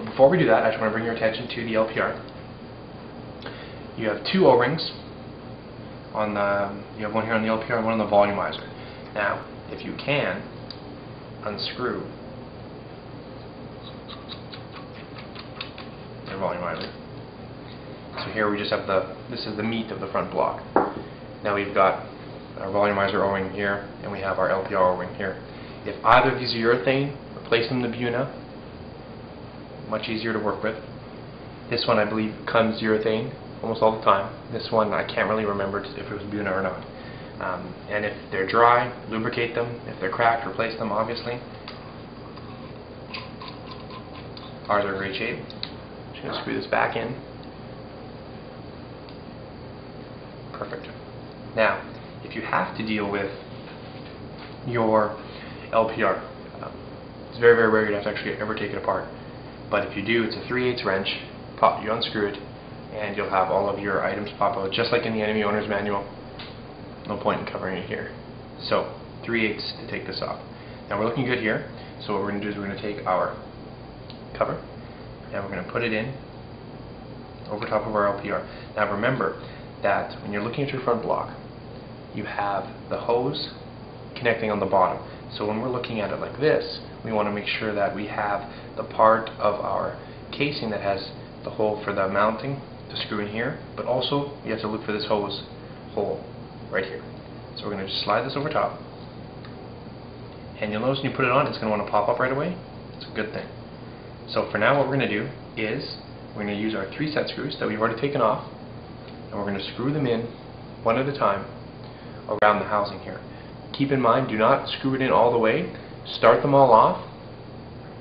But before we do that, I just want to bring your attention to the LPR. You have two O-rings on the, you have one here on the LPR and one on the volumizer. Now, if you can, unscrew your volumizer. So here we just have this is the meat of the front block. Now we've got our volumizer O-ring here, and we have our LPR O-ring here. If either of these are urethane, replace them with Buna. Much easier to work with. This one I believe comes urethane almost all the time. This one I can't really remember if it was Buna or not. And if they're dry, lubricate them. If they're cracked, replace them, obviously. Ours are in great shape. Just going to screw this back in. Perfect. Now, if you have to deal with your LPR, it's very, very rare you'd have to actually ever take it apart. But if you do, it's a 3/8 wrench. You unscrew it, and you'll have all of your items pop out, just like in the NME owner's manual. No point in covering it here. So, 3/8 to take this off. Now we're looking good here, so what we're going to do is we're going to take our cover, and we're going to put it in over top of our LPR. Now remember that when you're looking at your front block, you have the hose connecting on the bottom. So when we're looking at it like this, we want to make sure that we have the part of our casing that has the hole for the mounting to screw in here, but also you have to look for this hose hole right here. So we're going to just slide this over top, and you'll notice when you put it on, it's going to want to pop up right away. It's a good thing. So for now, what we're going to do is we're going to use our 3 set screws that we've already taken off, and we're going to screw them in one at a time around the housing here. Keep in mind, do not screw it in all the way. Start them all off,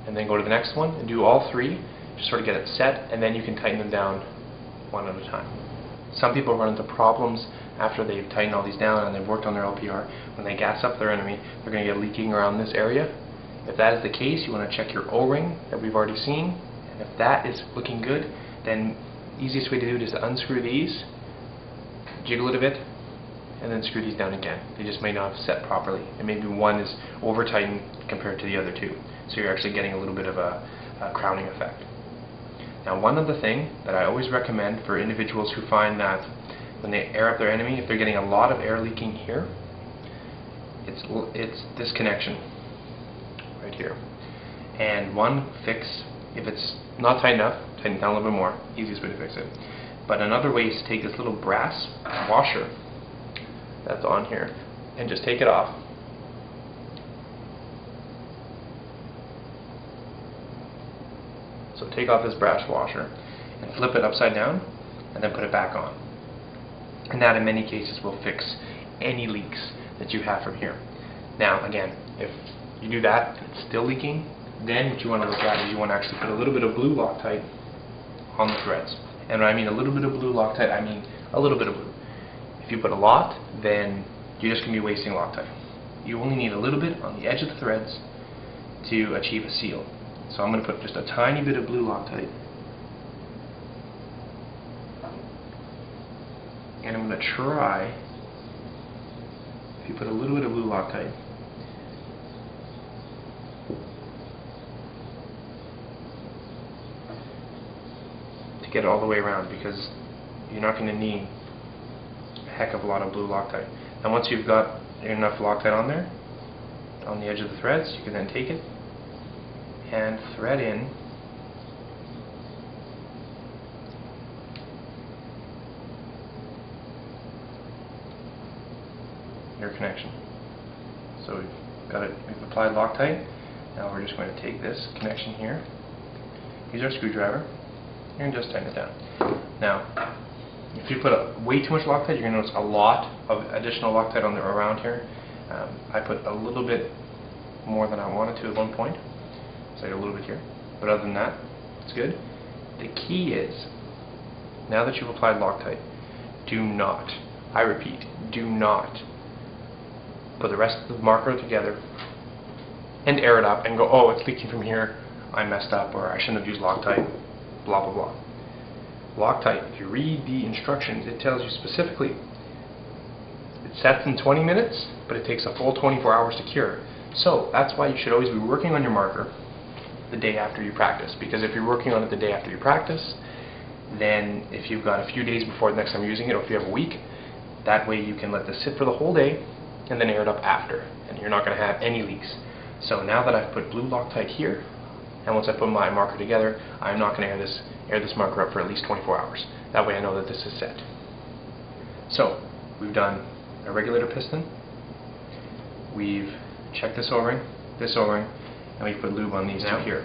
and then go to the next one and do all 3. Just sort of get it set, and then you can tighten them down one at a time. Some people run into problems after they've tightened all these down and they've worked on their LPR. When they gas up their NME, they're going to get leaking around this area. If that is the case, you want to check your O-ring that we've already seen, and if that is looking good, then the easiest way to do it is to unscrew these, jiggle it a bit, and then screw these down again. They just may not have set properly, and maybe one is over tightened compared to the other two, so you're actually getting a little bit of a crowning effect. Now, one other thing that I always recommend for individuals who find that when they air up their NME, if they're getting a lot of air leaking here, it's this connection right here. And one fix, if it's not tight enough, tighten it down a little bit more. Easiest way to fix it. But another way is to take this little brass washer that's on here and just take it off. So take off this brass washer and flip it upside down and then put it back on. And that in many cases will fix any leaks that you have from here. Now again, if you do that and it's still leaking, then what you want to look at is you want to actually put a little bit of blue Loctite on the threads. And when I mean a little bit of blue Loctite, I mean a little bit of blue. If you put a lot, then you're just going to be wasting Loctite. You only need a little bit on the edge of the threads to achieve a seal. So I'm going to put just a tiny bit of blue Loctite. And I'm going to try, if you put a little bit of blue Loctite, to get it all the way around, because you're not going to need a heck of a lot of blue Loctite. And once you've got enough Loctite on there, on the edge of the threads, you can then take it and thread in your connection. So we've got it, we've applied Loctite. Now we're just going to take this connection here, use our screwdriver, and just tighten it down. Now, if you put way too much Loctite, you're going to notice a lot of additional Loctite on the around here. I put a little bit more than I wanted to at one point, so I got a little bit here. But other than that, it's good. The key is, now that you've applied Loctite, do not, I repeat, do not put the rest of the marker together and air it up and go, oh, it's leaking from here, I messed up, or I shouldn't have used Loctite, blah blah blah. Loctite, if you read the instructions, it tells you specifically it sets in 20 minutes, but it takes a full 24 hours to cure. So that's why you should always be working on your marker the day after you practice. Because if you're working on it the day after you practice, then if you've got a few days before the next time you're using it, or if you have a week, that way you can let this sit for the whole day and then air it up after, and you're not going to have any leaks. So now that I've put blue Loctite here, and once I put my marker together, I'm not going to air this marker up for at least 24 hours. That way I know that this is set. So we've done a regulator piston, we've checked this O-ring, and we've put lube on these two here.